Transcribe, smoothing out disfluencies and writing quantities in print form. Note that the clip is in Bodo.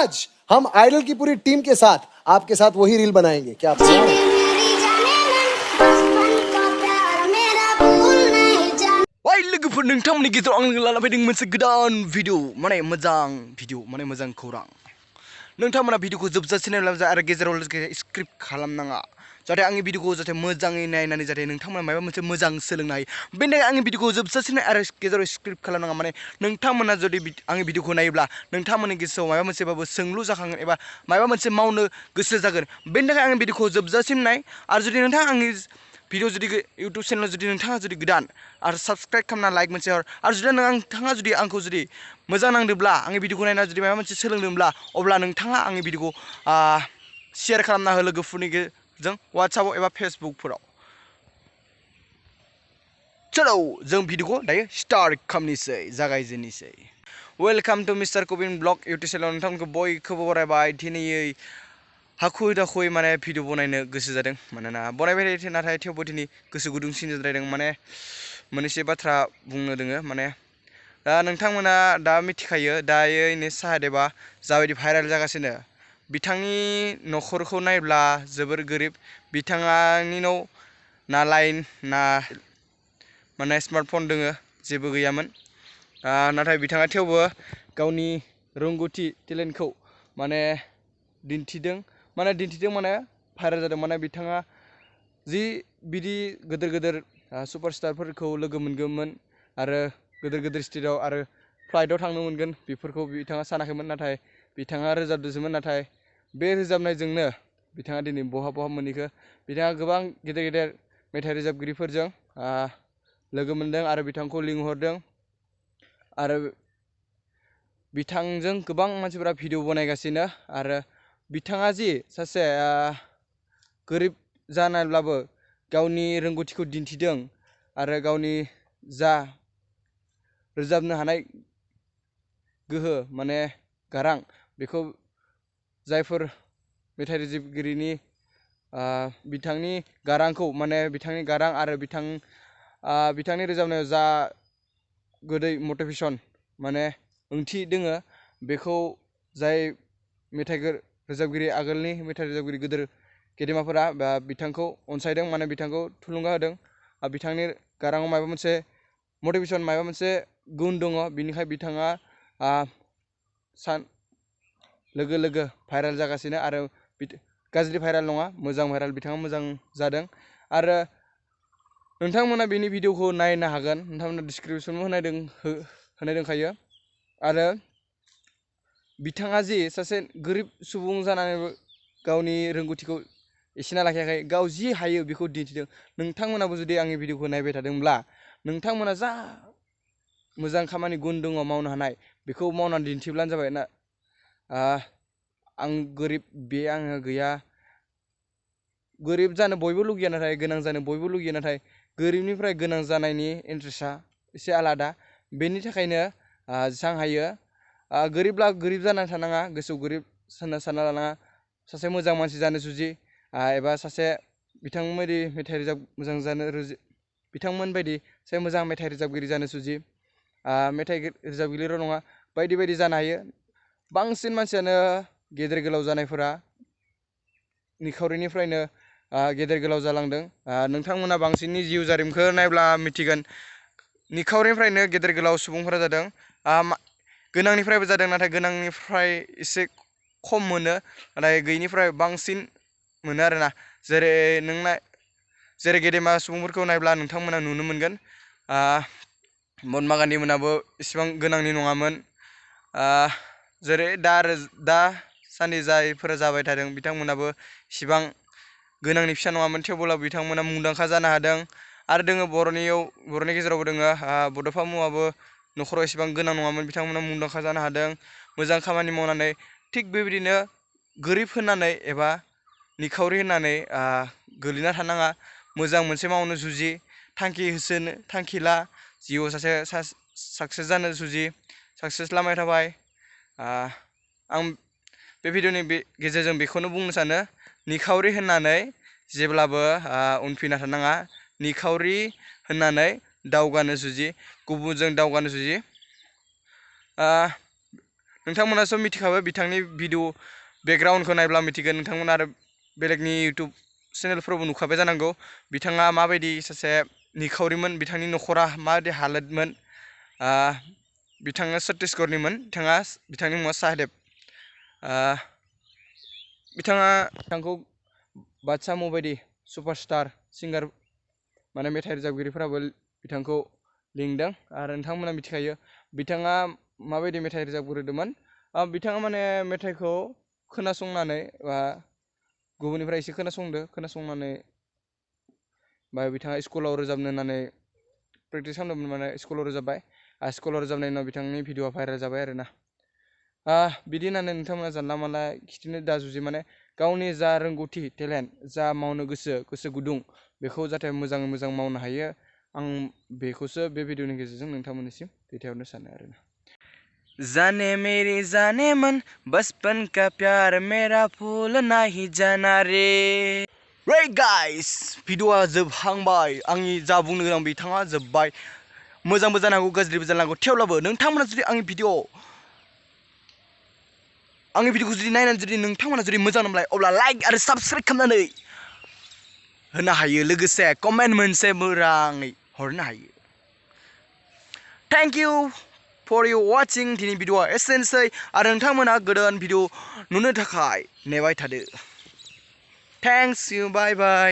आज हम आइडल की पूरी टीम के साथ आपके साथ वही रील बनाएंगे। क्या आप तैयार हैं? Why लोगोफोर नोंथांमोननि गेजेराव आं लाना फैदों मोनसे गोदान भिडिअ माने मोजां खौरां। नोंथांमोना भिडिअखौ जोबजासिम नायब्ला आरो गेजेराव स्क्रिप्ट खालामनाङा जाहाथे आंनि भिडिअखौ जाहाथे मोजाङै नायनानै जाहाथे नोंथांमोना माबा मोनसे मोजां सोलोंनो हायो। बेनि थाखाय आंनि भिडिअखौ जोबजासिम नाय आरो गेजेराव स्क्रिप्ट खालामनाङा। माने नोंथांमोना जुदि आंनि भिडिअखौ नायोब्ला नोंथांमोननि गोसोआव माबा मोनसेबाबो सोंलु जाखांगोन एबा माबा मोनसे मावनो गोसो जागोन। बेनि थाखाय आंनि भिडिअखौ जोबजासिम नाय आरो जुदि नोंथाङा आंनि भिडिअ जुदि इउटुब चेनेलाव जुदि नोंथाङा जुदि गोदान आरो साबस्क्राइब खालामना लाइक मोनसे हर आरो जुदि नोंथाङा जुदि आंखौ जुदि मोजां नांदोंब्ला आंनि भिडिअखौ नायना जुदि माबा मोनसे सोलोंदोंब्ला अब्ला नोंथाङा आंनि भिडिअखौ शेयार खालामना हो लोगोफोरनि गेजेरजों WhatsAppआव एबा फेसबुकफोराव। चलो जों भिडिअखौ दायो स्टार्ट खालामनोसै जागायजेननोसै। Welcome to mister Kabin blog YouTube चेनेलाव नोंथांमोनखौ बयखौबो बरायबाय। दिनै हाखुयै दाखुयै माने भिडिअ बनायनो गोसो जादों मानोना बनायबाय थायो नाथाय थेवबो दिनै गोसो गुदुंसिन जाद्रायदों। माने मोननैसो बाथ्रा बुंनो दोङो। माने दा नोंथांमोना दा मिथिखायो दायो इनि साहादेबा जाबायदि भाइरेल जागासिनो बिथांनि न'खरखौ नायब्ला जोबोर गोरिब। बिथांनि न' ना लाइन ना माने स्मार्टफन दोङो जेबो गैयामोन। नाथाय बिथाङा थेवबो गावनि रोंगौथि टेलेन्टखौ माने दिन्थिदों माने भाइरेल जादों। माने बिथाङा जि बिदि गोदोर सुपारस्टारफोरखौ लोगो मोनगौमोन आरो गोदोर स्टेजआव आरो फ्लाइटआव थांनो मोनगोन बेफोरखौ बिथाङा सानाखैमोन। नाथाय बिथाङा रोजाबदोंमोन। नाथाय बे रोजाबनायजोंनो बिथाङा दिनै बहा मोनहैखो। बिथाङा गोबां गेदेर मेथाइ रोजाबगिरिफोरजों लोगो मोनदों आरो बिथांखौ लिंहरदों आरो बिथांजों गोबां मानसिफोरा भिडिअ बनायगासिनो। आरो बिथाङा जि सासे गोरिब जानायब्लाबो गावनि रोंगौथिखौ दिन्थिदों आरो गावनि जा रोजाबनो हानाय गोहो माने गारां बेखौ जायफोर मेथाइ रोजाबगिरिनि बिथांनि गारांखौ माने बिथांनि गारां आरो बिथांनि रोजाबनायाव जा गोदै मटिभेसन माने ओंथि दोङो बेखौ जाय मेथाइ रोजाबगिरि आगोलनि मेथाइ रोजाबगिरि गोदोर गेदेमाफोरा बिथांखौ अनसायदों माने बिथांखौ थुलुंगा होदों। बिथांनि गाराङाव माबा मोनसे मटिभेसन माबा मोनसे गुन दङ। बिनिखाय बिथाङा लोगो भाइरेल जागासिनो आरो गाज्रि भाइरेल नङा मोजां भाइरेल। बिथाङा मोजां जादों आरो नोंथांमोना बेनि भिडिअखौ नायनो हागोन। नोंथांमोना डिसक्रिपसनाव होनाय दंखायो। आरो बिथाङा जि सासे गोरिब सुबुं जानानैबो गावनि रोंगौथिखौ एसेना लाखियाखै। गाव जि हायो बेखौ दिन्थिदों। नोंथांमोनाबो जुदि आंनि भिडिअखौ नायबाय थादोंब्ला नोंथांमोना जा मोजां खामानि गुन दङ मावनो हानाय बेखौ मावनानै दिन्थिब्लानो जाबाय ना। आं गोरिब बे आङो गैया। गोरिब जानो बयबो लुगैया नाथाय गोनां जानो बयबो लुगैयो। नाथाय गोरिबनिफ्राय गोनां जानायनि इन्ट्रेस्टआ एसे आलादा। बेनि थाखायनो जेसां हायो गोरिबब्ला गोरिब जानानै थानाङा। गोसोआव गोरिब सानना लानाङा। सासे मोजां मानसि जानो जुजि एबा सासे बिथांमोनबायदि मोजां मेथाइ रोजाबगिरि जानो जुजि मेथाइ रोजाबगिरिल' नङा बायदि जानो हायो। बांसिन मानसियानो गेदेर गोलाव जानायफोरा निखावरिनिफ्रायनो गेदेर गोलाव जालांदों। नोंथांमोना बांसिननि जिउ जारिमिनखौ नायब्ला मिथिगोन निखावरिनिफ्रायनो गेदेर गोलाव सुबुंफोरा जादों। गोनांनिफ्रायबो जादों नाथाय गोनांनिफ्राय एसे खम मोनो नाथाय गैयिनिफ्राय बांसिन मोनो आरोना। जेरै गेदेमा सुबुंफोरखौ नायब्ला नोंथांमोना नुनो मोनगोन महात्मा गान्धी मोनाबो इसिबां गोनांनि नङामोन। जेरै दासान्दि जायफोरा जाबाय थादों बिथांमोनाबो इसिबां गोनांनि फिसा नङामोन। थेवब्लाबो बिथांमोना मुंदांखा जानो हादों। आरो दोङो बर'नि गेजेरावबो दोङो बड'फा मुङाबो न'खराव इसिबां गोनां नङामोन। बिथांमोना मुंदांखा जानो हादों मोजां खामानि मावनानै। थिग बेबायदिनो गोरिब होननानै एबा निखावरि होननानै गोलैना थानाङा। मोजां मोनसे मावनो जुजि थांखि ला जिउआव सासे साक्सेस जानो जुजि साक्सेस लामायाव थाबाय। आं बे भिडिअनि गेजेरजों बेखौनो बुंनो सानो निखावरि होननानै जेब्लाबो उनफिनना थानाङा। निखावरि होननानै दावगानो जुजि गुबुनजों दावगानो जुजि। नोंथांमोनासो मिथिखाबाय बिथांनि भिडिअ बेकग्राउन्डखौ नायब्ला मिथिगोन नोंथांमोना आरो बेलेगनि इउटुब चेनेलफोरावबो नुखाबाय जानांगौ बिथाङा माबायदि सासे निखावरिमोन बिथांनि न'खरा माबायदि हालोदमोन बिथाङा छत्तीसगढ़निमोन बिथांनि मुङा साहेब बिथांखौ बादशाह बायदि सुपारस्टार सिंगार माने मेथाइ रोजाबगिरिफोराबो बिथांखौ लिंदों आरो नोंथांमोना मिथिखायो बिथाङा माबायदि मेथाइ रोजाबग्रोदोंमोन बिथाङा माने मेथाइखौ खोनासंनानै बा गुबुननिफ्राय एसे खोनासंनानै बा बिथाङा स्कुलाव रोजाबनो होननानै प्रेक्टिस खालामदोंमोन माने स्कुलाव रोजाबबाय स्कुलाव रोजाबनायनि उनाव बिथांनि भिडिअआ भाइरेल जाबाय आरोना बिदि होननानै नोंथांमोना जानला मानला खिथिनो दाजुजि माने गावनि जा रोंगौथि टेलेन्ट जा मावनो गोसो गुदुं बेखौ जाहाथे मोजाङै मोजां मावनो हायो आं बेखौसो बे भिडिअनि गेजेरजों नोंथांमोननिसिम दैथायहरनो सानो आरोना जाने मेरी जानेमन बचपन का प्यार मेरा भूल नहीं जानारे रे गाइस भिडिअआ जोबहांबाय आंनि जा बुंनो गोनां बिथाङा जोब्बाय मोजांबो जानांगौ गाज्रिबो जानांगौ थेवब्लाबो नोंथांमोना जुदि आंनि भिडिअखौ जुदि नायनानै जुदि नोंथांमोना जुदि मोजां मोनबाय अब्ला लाइक आरो साबस्क्राइब खालामनानै होनो हायो लोगोसे कमेन्ट मोनसे मोजाङै हरनो हायो thank you for you watching दिनै भिडिअआ एसेनोसै आरो नोंथांमोना गोदान भिडिअ नुनो थाखाय नेबाय थादो थेंक्स इउ बाय बाय